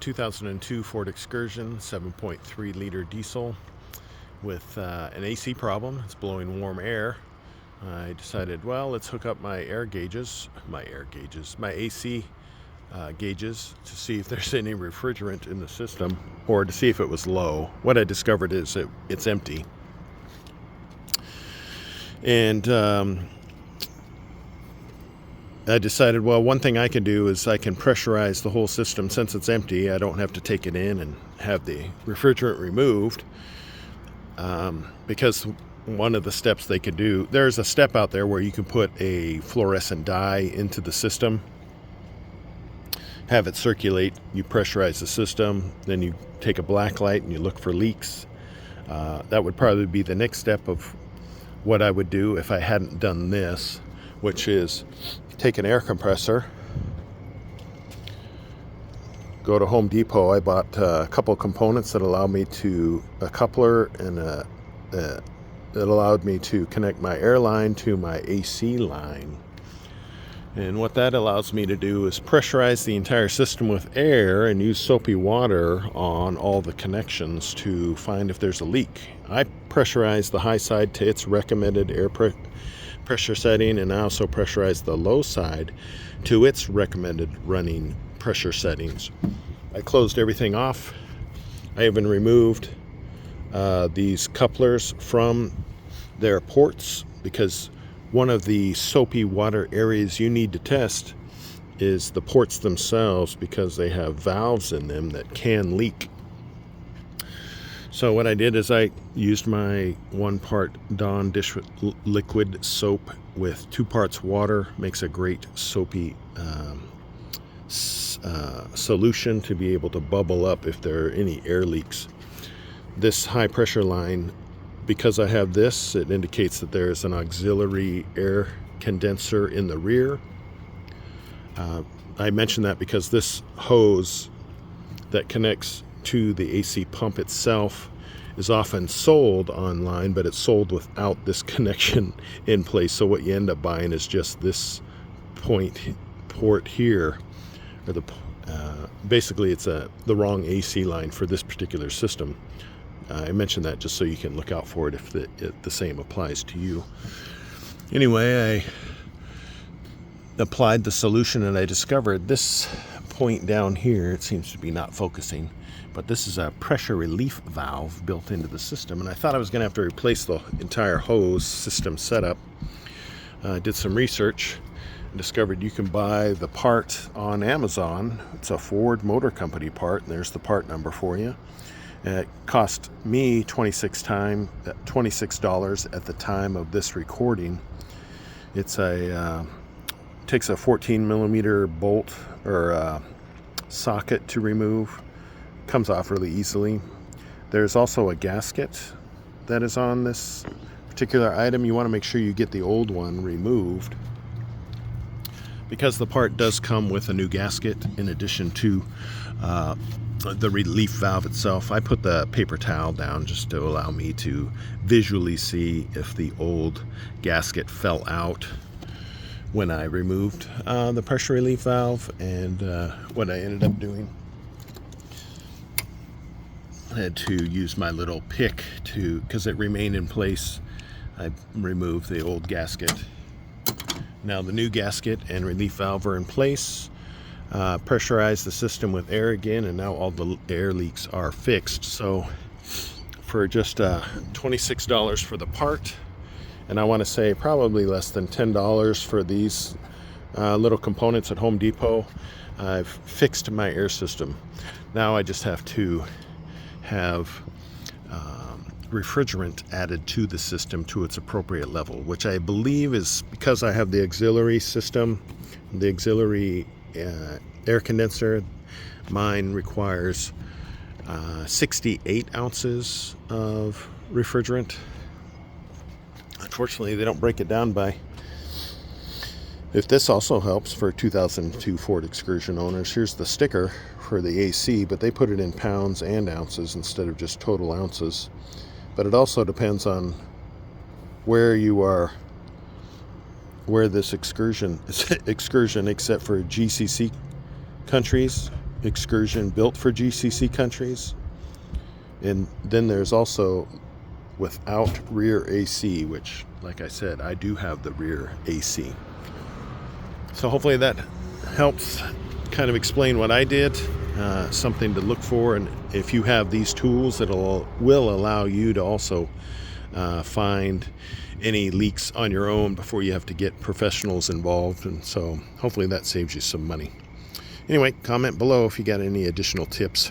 2002 Ford Excursion, 7.3 liter diesel with an AC problem. It's blowing warm air. I decided, well, let's hook up my AC gauges to see if there's any refrigerant in the system, or to see if it was low. What I discovered is it's empty. And I decided, well, one thing I can do is I can pressurize the whole system. Since it's empty, I don't have to take it in and have the refrigerant removed, because one of the steps they could do, there's a step out there where you can put a fluorescent dye into the system, have it circulate, you pressurize the system, then you take a black light and you look for leaks. That would probably be the next step of what I would do if I hadn't done this, which is take an air compressor, go to Home Depot. I bought a couple components that allow me to, a coupler and that allowed me to connect my air line to my AC line. And what that allows me to do is pressurize the entire system with air and use soapy water on all the connections to find if there's a leak. I pressurize the high side to its recommended air pressure setting, and I also pressurize the low side to its recommended running pressure settings. I closed everything off. I even removed these couplers from their ports, because one of the soapy water areas you need to test is the ports themselves, because they have valves in them that can leak. So what I did is I used my 1 part Dawn dish liquid soap with 2 parts water. Makes a great soapy solution to be able to bubble up if there are any air leaks. This high pressure line, because I have this, it indicates that there is an auxiliary air condenser in the rear. I mention that because this hose that connects to the AC pump itself is often sold online, but it's sold without this connection in place. So what you end up buying is just this port here, or basically it's the wrong AC line for this particular system. I mentioned that just so you can look out for it if the same applies to you. Anyway, I applied the solution and I discovered this point down here, it seems to be not focusing, but this is a pressure relief valve built into the system, and I thought I was going to have to replace the entire hose system setup. I did some research and discovered you can buy the part on Amazon. It's a Ford Motor Company part, and there's the part number for you. It cost me $26 at the time of this recording. It's takes a 14 millimeter bolt or socket to remove. Comes off really easily. There's also a gasket that is on this particular item. You want to make sure you get the old one removed, because the part does come with a new gasket in addition to the relief valve itself. I put the paper towel down just to allow me to visually see if the old gasket fell out when I removed the pressure relief valve. And what I ended up doing, I had to use my little pick because it remained in place. I removed the old gasket. Now the new gasket and relief valve are in place. Pressurize the system with air again, and now all the air leaks are fixed. So for just $26 for the part, and I want to say probably less than $10 for these little components at Home Depot, I've fixed my air system. Now I just have to have refrigerant added to the system to its appropriate level, which I believe is because I have the auxiliary system, the auxiliary air condenser. Mine requires 68 ounces of refrigerant. Unfortunately, they don't break it down by. If this also helps for 2002 Ford Excursion owners, here's the sticker for the AC, but they put it in pounds and ounces instead of just total ounces. But it also depends on where you are, where this excursion, except for GCC countries, Excursion built for GCC countries. And then there's also without rear AC, which, like I said, I do have the rear AC. So hopefully that helps kind of explain what I did, something to look for. And if you have these tools, will allow you to also find any leaks on your own before you have to get professionals involved. And so hopefully that saves you some money. Anyway, comment below if you got any additional tips.